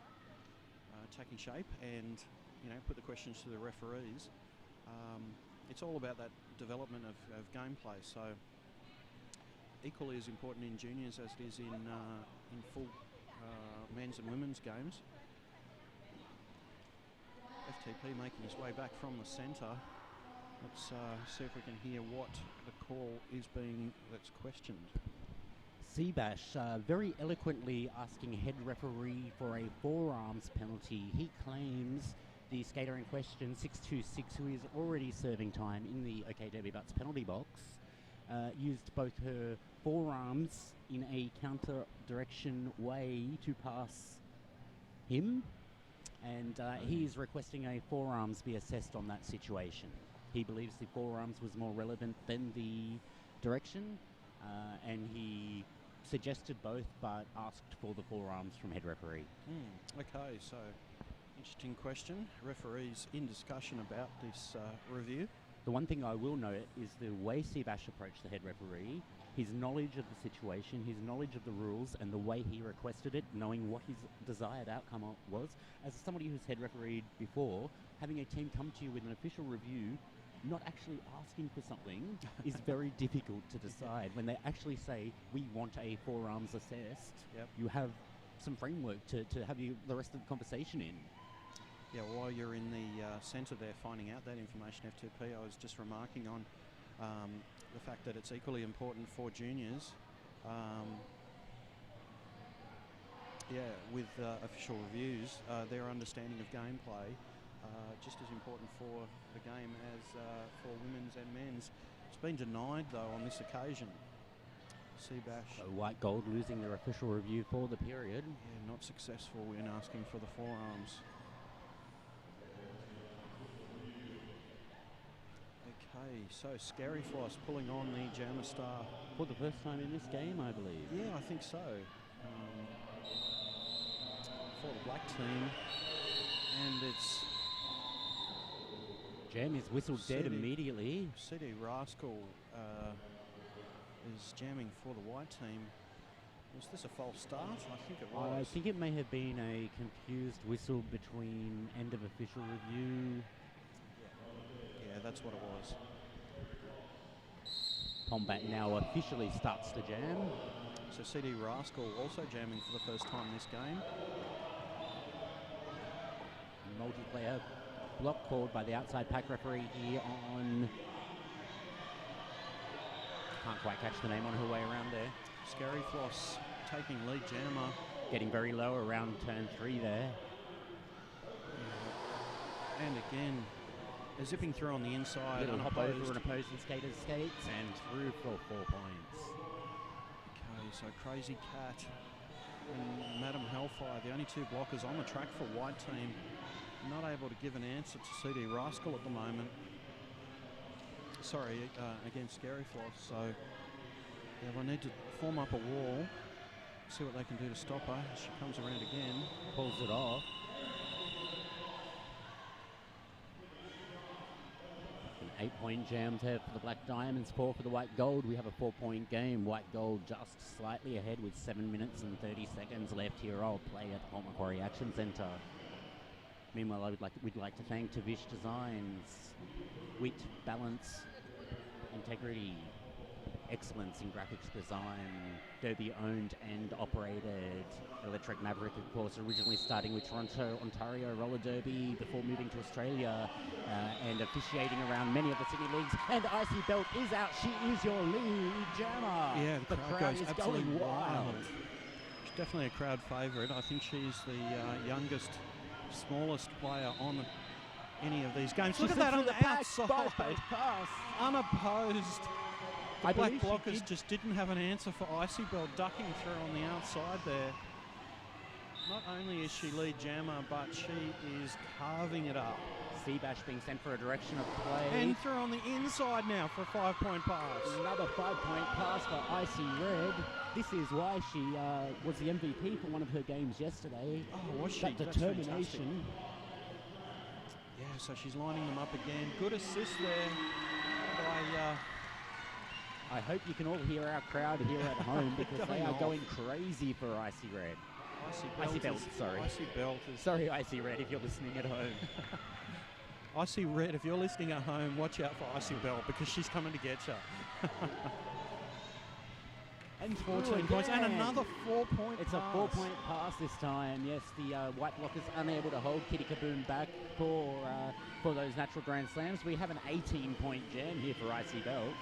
shape, and put the questions to the referees. It's all about that development of gameplay, so equally as important in juniors as it is in full men's and women's games. FTP making his way back from the centre. Let's see if we can hear what the call is that's questioned. Seabash very eloquently asking head referee for a forearms penalty. He claims the skater in question, 626, who is already serving time in the OK Derby Butts penalty box, used both her forearms in a counter direction way to pass him, and he is requesting a forearms be assessed on that situation. He believes the forearms was more relevant than the direction, and he suggested both but asked for the forearms from head referee. Okay, so interesting question. Referees in discussion about this review. The one thing I will note is the way Seabash approached the head referee, his knowledge of the situation, his knowledge of the rules, and the way he requested it, knowing what his desired outcome was. As somebody who's head refereed before, having a team come to you with an official review, not actually asking for something is very difficult to decide. When they actually say, we want a forearms assessed, you have some framework to have the rest of the conversation in. Yeah, while you're in the centre there finding out that information, FTP, I was just remarking on the fact that it's equally important for juniors, with official reviews, their understanding of gameplay, just as important for the game as for women's and men's. It's been denied, though, on this occasion. Seabash. So White Gold losing their official review for the period. Yeah, not successful in asking for the forearms. Okay, so Scary Floss pulling on the Jammer Star. For the first time in this game, I believe. Yeah, I think so. For the black team. And it's... Jam is whistled dead immediately. CD Rascal is jamming for the white team. Was this a false start? I think it I was. think it may have been a confused whistle between end of official review. Yeah, that's what it was. Pombat now officially starts to jam. So CD Rascal also jamming for the first time this game. Multiplayer block called by the outside pack referee here on... Can't quite catch the name on her way around there. Scary Floss taking lead jammer. Getting very low around turn 3 there. And again, they're zipping through on the inside. Little hop over unopposed. an opposing skater's skates and through for 4 points. Okay, so Crazy Cat and Madam Hellfire, the only 2 blockers on the track for white team, not able to give an answer to CD Rascal at the moment. Sorry, against Scary Floss. So yeah, they'll need to form up a wall, see what they can do to stop her. She comes around again. Pulls it off. An 8-point jam there for the Black Diamonds, 4 for the White Gold. We have a 4-point game. White Gold just slightly ahead with 7 minutes and 30 seconds left here. I'll play at the Port Macquarie Action Centre. Meanwhile, we'd like to thank Tavish Designs. Wit, balance, integrity, excellence in graphics design. Derby owned and operated. Electric Maverick, of course, originally starting with Toronto, Ontario Roller Derby before moving to Australia and officiating around many of the Sydney leagues. And Icy Belt is out. She is your lead jammer. Yeah, the crowd goes is absolutely going wild. She's definitely a crowd favourite. I think she's the youngest, smallest player on any of these games. Look at that on the outside. Unopposed. The Black Blockers just didn't have an answer for Icy Bell ducking through on the outside there. Not only is she lead jammer, but she is carving it up. Seabash being sent for a direction of play. And through on the inside now for a 5-point pass. Another 5-point pass for Icy Red. This is why she was the MVP for one of her games yesterday. Oh, was she? That That's determination. fantastic. Yeah, so she's lining them up again. Good assist there by... I hope you can all hear our crowd here at home because they are going crazy for Icy Red. Icy Belt, sorry. Icy Belt is... Sorry, Icy Red, if you're listening at home. Icy Red, if you're listening at home, watch out for Icy Belt because she's coming to get you. And 14 points and another 4-point It's pass. a 4-point pass this time. Yes, the White Blockers unable to hold Kitty Kaboom back for those natural Grand Slams. We have an 18-point jam here for Icy Belt.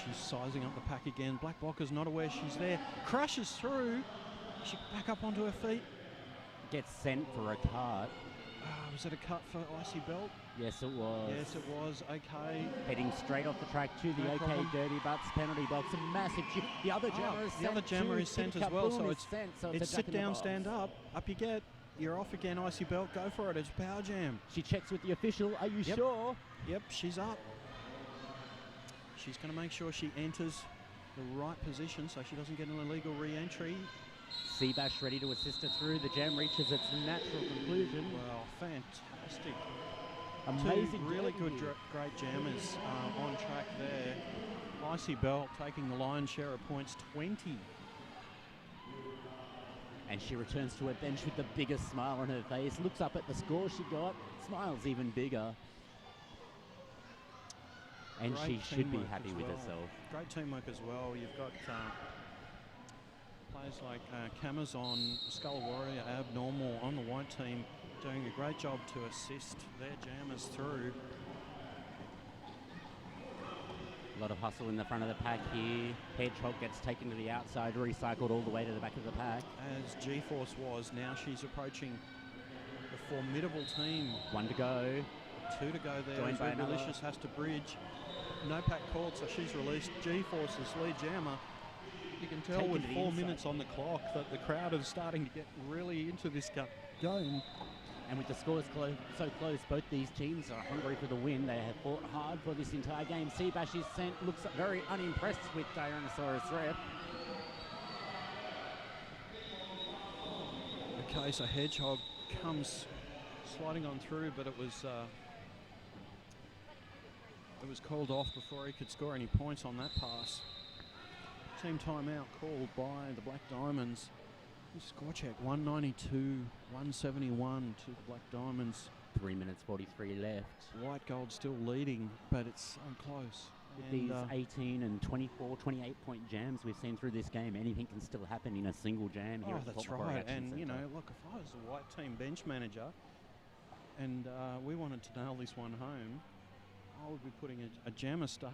She's sizing up the pack again. Black Blocker's not aware she's there. Crashes through. She back up onto her feet. Gets sent for a cut. Was it a cut for Icy Belt? Yes, it was. Yes, it was. Okay. Heading straight off the track to the No OK problem. Dirty Butts penalty box. A massive chip. The other jammer is the sent. other jammer is sent as well, so it's a it's jack sit in the down, box. stand up. Up you get. You're off again, Icy Belt. Go for it. It's power jam. She checks with the official. Are you Yep. sure? Yep, she's up. She's going to make sure she enters the right position so she doesn't get an illegal re-entry. Seabash ready to assist her through. The jam reaches its natural conclusion. Well, fantastic. Amazing. Two really debut. good, great jammers on track there. Icy Belt taking the lion's share of points, 20. And she returns to her bench with the biggest smile on her face. Looks up at the score she got. Smiles even bigger. And Great she should be teamwork happy as with well. herself. Great teamwork as well. You've got players like Camazon, Skull Warrior, Abnormal on the white team doing a great job to assist their jammers through. A lot of hustle in the front of the pack here. Hedgehog gets taken to the outside, recycled all the way to the back of the pack. As G-Force was, now she's approaching the formidable team. 1 to go. 2 to go there. Joined as by Red another. Delicious has to bridge. No pack called, so she's released. G-Force's lead jammer. You can tell Taken with to the 4 inside. minutes on the clock that the crowd is starting to get really into this game. And with the scores so close, both these teams are hungry for the win. They have fought hard for this entire game. Seabash is sent, looks very unimpressed with Tyrannosaurus Rex. Okay, so Hedgehog comes sliding on through, but it was called off before he could score any points on that pass. team timeout called by the Black Diamonds. Score check, 192, 171 to the Black Diamonds. 3 minutes 43 left. White Gold still leading, but it's so close. With And, these 18 and 24, 28-point jams we've seen through this game, anything can still happen in a single jam here at the that's Top Macquarie right. Action And, you Centre. know, look, if I was the white team bench manager and we wanted to nail this one home, I would be putting a jammer star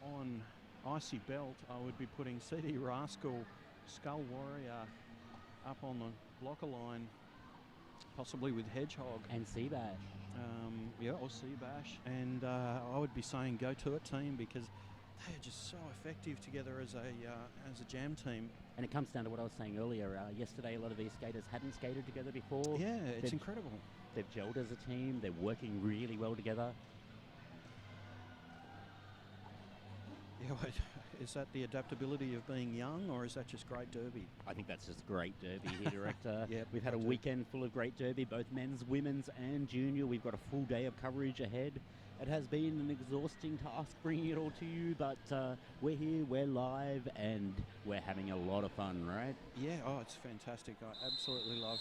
on Icy Belt. I would be putting CD Rascal, Skull Warrior up on the blocker line, possibly with Hedgehog. And Seabash. Or Seabash. And I would be saying go to it team, because they're just so effective together as a jam team. And it comes down to what I was saying earlier. Yesterday, a lot of these skaters hadn't skated together before. Yeah, it's They've- incredible. They've gelled as a team. They're working really well together. Yeah, wait, is that the adaptability of being young, or is that just great derby? I think that's just great derby here, Director. Yep, We've had a great derby. weekend full of great derby, both men's, women's and junior. We've got a full day of coverage ahead. It has been an exhausting task bringing it all to you, but we're here, we're live, and we're having a lot of fun, right? Yeah, it's fantastic. I absolutely love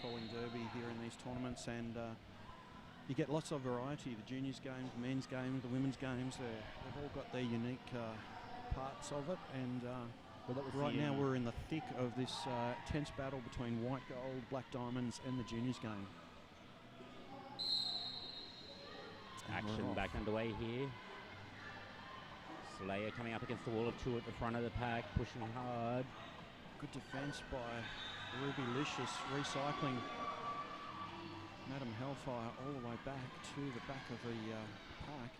calling derby here in these tournaments, and you get lots of variety. The juniors games, the men's games, the women's games, they've all got their unique parts of it. And right now we're in the thick of this tense battle between White Gold, Black Diamonds and the juniors game. And Action we're off. back underway here. Slayer coming up against the wall of two at the front of the pack, pushing hard. Good defence by Ruby Licious, recycling Madam Hellfire all the way back to the back of the pack.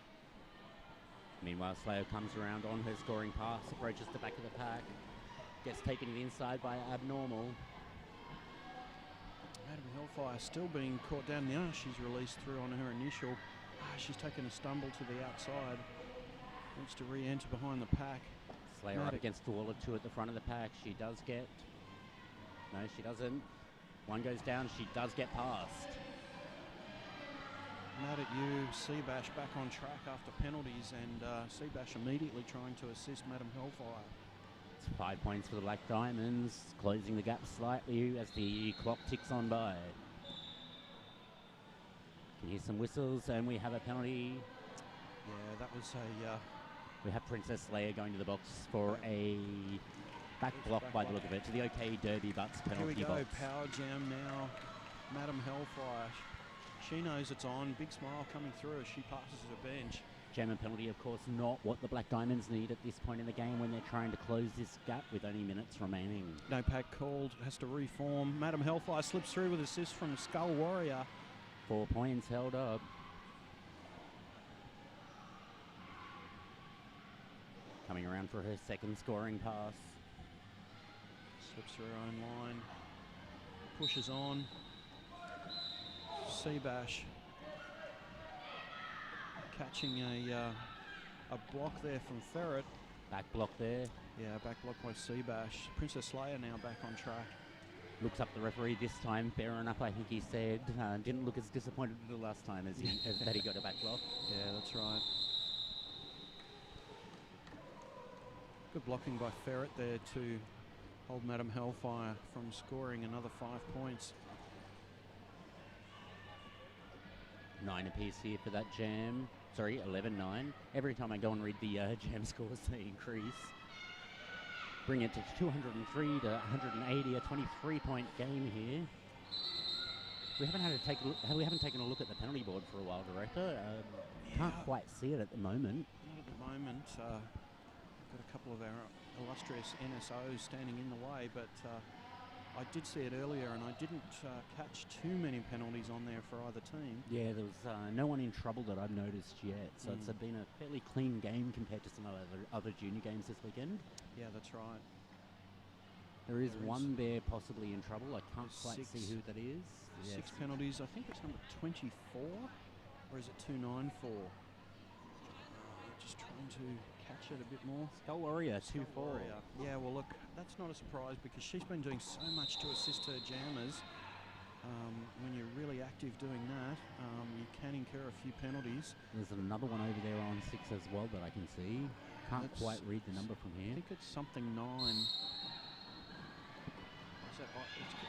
Meanwhile, Slayer comes around on her scoring pass, approaches the back of the pack, gets taken to the inside by Abnormal. Madam Hellfire still being caught down now. She's released through on her initial. She's taken a stumble to the outside. Wants to re-enter behind the pack. Slayer up against the wall of two at the front of the pack. She does get... No, she doesn't. One goes down. She does get past. Mad at you, Seabash back on track after penalties, and Seabash immediately trying to assist Madam Hellfire. It's 5 points for the Black Diamonds, closing the gap slightly as the clock ticks on by. Can hear some whistles, and we have a penalty. Yeah, that was a... We have Princess Leia going to the box for a back block by the look of it, to the OK Derby Butts Here we penalty go, box. power jam now. Madam Hellfire, she knows it's on. Big smile coming through as she passes her bench. Jam and penalty, of course, not what the Black Diamonds need at this point in the game when they're trying to close this gap with only minutes remaining. No pack called, has to reform. Madam Hellfire slips through with assist from Skull Warrior. 4 points held up. Coming around for her second scoring pass. Slips through her own line. Pushes on. Seabash catching a block there from Ferret. Back block there. Yeah, back block by Seabash. Princess Slayer now back on track. Looks up the referee this time, fair enough, I think he said. Didn't look as disappointed as the last time as that he got a back block. Yeah, that's right. Good blocking by Ferret there to hold Madam Hellfire from scoring another 5 points. 9 apiece here for that jam. Sorry, 11-9. Every time I go and read the jam scores, they increase. Bring it to 203 to 180, a 23-point game here. We haven't taken a look at the penalty board for a while, Director. Can't quite see it at the moment. Not at the moment. Got a couple of our illustrious NSOs standing in the way, but I did see it earlier and I didn't catch too many penalties on there for either team. Yeah, there was no one in trouble that I've noticed yet, so it's been a fairly clean game compared to some other junior games this weekend. Yeah, that's right. There is There one there possibly in trouble. I can't There's quite see who that is. Yes. 6 penalties. I think it's number 24, or is it 294? Just trying to catch it a bit more. Skull Warrior, 2-4. Yeah, well, look, that's not a surprise because she's been doing so much to assist her jammers. when you're really active doing that, you can incur a few penalties. There's another one over there on 6 as well that I can see. Can't quite read the number from I here. think it's something 9.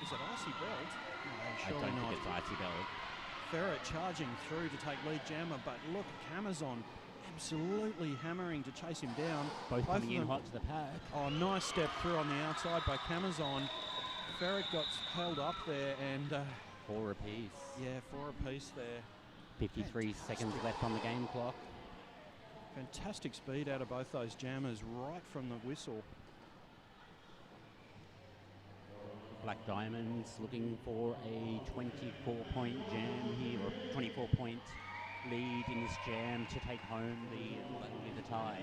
Is that Icy Belt? No, I surely don't not. think it's Icy Belt. Ferret charging through to take lead jammer, but look, Camazon absolutely hammering to chase him down. Both coming in of them- hot to the pack. Oh, nice step through on the outside by Camazon. Ferret got held up there and 4 apiece. yeah, 4 apiece there. 53 seconds left on the game clock. Fantastic speed out of both those jammers right from the whistle. Black Diamonds looking for a 24-point jam here, or 24-point lead in this jam to take home the tie.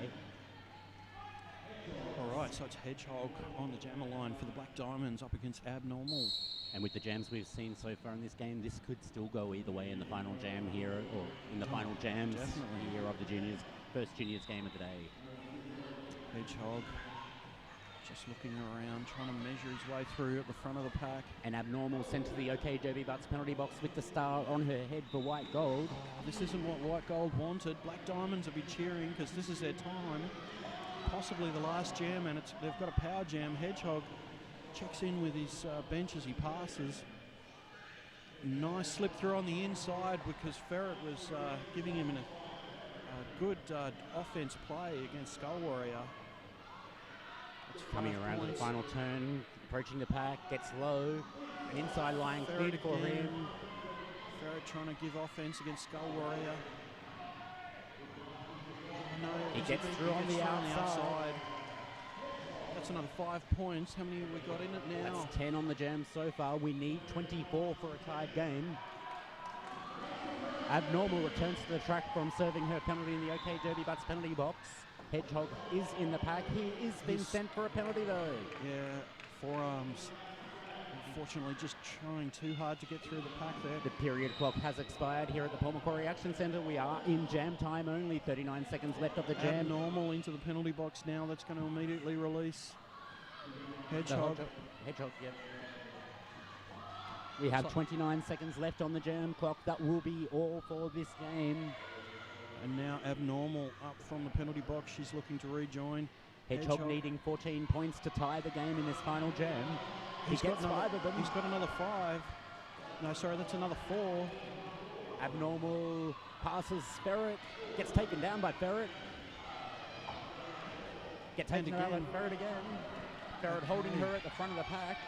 All right, so it's Hedgehog on the jammer line for the Black Diamonds up against Abnormal. And with the jams we've seen so far in this game, this could still go either way in the final jam here, or in the final jams definitely. here of the juniors, first juniors game of the day. Hedgehog just looking around, trying to measure his way through at the front of the pack. And Abnormal sent to the OK Derby Butts penalty box with the star on her head for White Gold. This isn't what White Gold wanted. Black Diamonds will be cheering because this is their time. Possibly the last jam, and they've got a power jam. Hedgehog checks in with his bench as he passes. Nice slip through on the inside because Ferret was giving him a good offense play against Skull Warrior. It's Coming 5 around to the points. final turn, approaching the pack, gets low, an inside line Ferret cleared for again. him. Ferret trying to give offense against Skull Warrior. No, He is gets it- through on gets the through outside. That's another 5 points. How many have we got in it now? That's 10 on the jam so far. We need 24 for a tied game. Abnormal returns to the track from serving her penalty in the OK Derby Butts penalty box. Hedgehog is in the pack. He is being He's- sent for a penalty though. Yeah, forearms. Unfortunately, just trying too hard to get through the pack there. The period clock has expired here at the Paul Macquarie Action Centre. We are in jam time only. 39 seconds left of the jam. Abnormal into the penalty box now. That's going to immediately release The Hedgehog. Hedgehog, yep. We have So- 29 seconds left on the jam clock. That will be all for this game. And now Abnormal up from the penalty box. She's looking to rejoin. Hedgehog needing 14 points to tie the game in this final jam. He He's got gets another- 5 of them. He's got another 5. No, sorry, that's another 4. Abnormal passes Ferret. Gets taken down by Ferret. Gets And taken down by again. Ferret again. Ferret holding her at the front of the pack.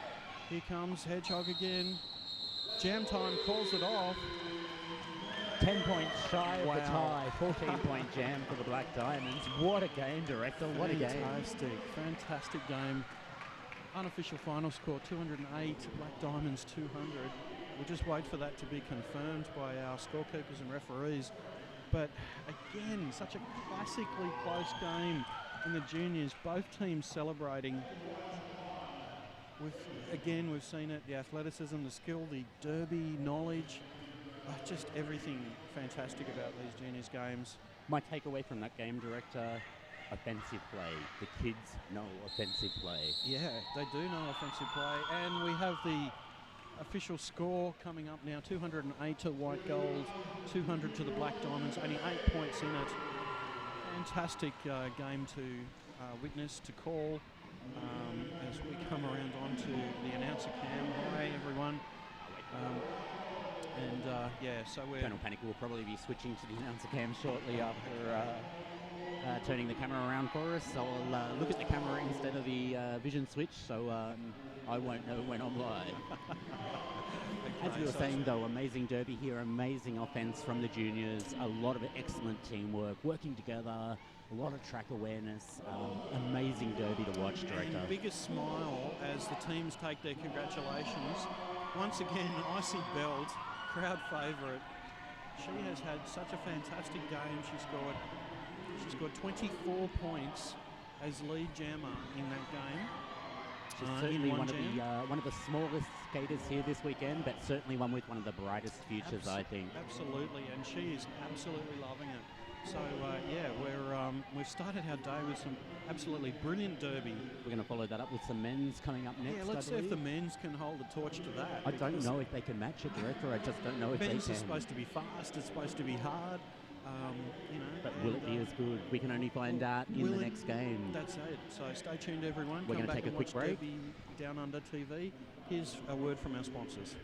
Here comes Hedgehog again. Jam time calls it off. 10 points shy of the Wow. tie. 14-point jam for the Black Diamonds. What a game, Director. What a game. Fantastic game. Unofficial final score 208, Black Diamonds 200. We'll just wait for that to be confirmed by our scorekeepers and referees. But again, such a classically close game in the juniors. Both teams celebrating. We've seen it, the athleticism, the skill, the derby knowledge. Just everything fantastic about these juniors games. My takeaway from that game, Director, offensive play. The kids know offensive play. Yeah, they do know offensive play. And we have the official score coming up now. 208 to White Gold, 200 to the Black Diamonds. Only 8 points in it. Fantastic game to witness, to call. As we come around onto the announcer cam. Hi, everyone. So we're... Colonel Panic will probably be switching to the announcer cam shortly after turning the camera around for us. So I'll look at the camera instead of the vision switch, so I won't know when I'm live. As we were saying though, amazing derby here, amazing offense from the juniors, a lot of excellent teamwork, working together, a lot of track awareness, amazing derby to watch, Director. And biggest smile as the teams take their congratulations. Once again, Icy Belt, crowd favourite. She has had such a fantastic game. She scored 24 points as lead jammer in that game. She's in certainly one one of the smallest skaters here this weekend, but certainly one with one of the brightest futures, I think. Absolutely, and she is absolutely loving it. So yeah, we've started our day with some absolutely brilliant derby. We're going to follow that up with some men's coming up next. Yeah, let's see if the men's can hold a torch to that. I don't know if they can match it, Director. I just don't know if they can. Men's is supposed to be fast. It's supposed to be hard. You know, but will it be as good? We can only find out in the next game. That's it. So stay tuned, everyone. We're going to take a quick break. Derby Down Under TV. Here's a word from our sponsors.